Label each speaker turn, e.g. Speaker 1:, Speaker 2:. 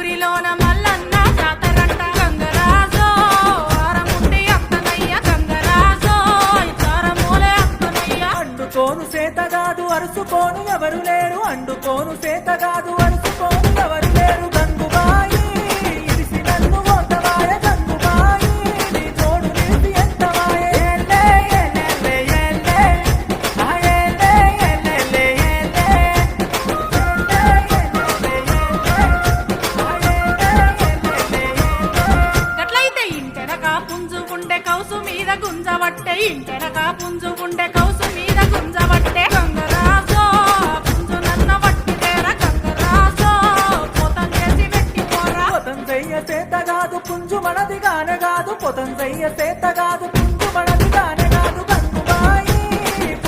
Speaker 1: ఊరిలోన మల్లన్న జాతరంట గంగరాజో ఆరముండి అత్తనయ్య గంగరాజో ఇతారమూలే అత్తనయ్య
Speaker 2: అండుకోను సేతగాదు అరుసుకోను ఎవరు లేరు అండుకోను సేతగాదు అరుసుకోను ఎవరు లేరు గంగుబాయి ఇడిసి నన్ను ఓతవాయ గంగుబాయి నీ తోడు నిలిపి ఎంతవాయ ఏలే ఏలే ఏలే ఆ ఏలే ఏలే ఏలే
Speaker 1: గట్లయితే ఇంటెనక పుంజుకుండే కౌసు మీద గుంజవట్టే ఇంటెనక పుంజుకుండే కౌసు మీద గుంజవట్టే గంగరాజో పుంజు నన్న వట్టి తేర గంగరాజో పోతం చేసి పెట్టిపోరా
Speaker 2: పొతం చెయ్య సేతగాదు పుంజు మనది గానగాదు పొతం చెయ్య సేతగాదు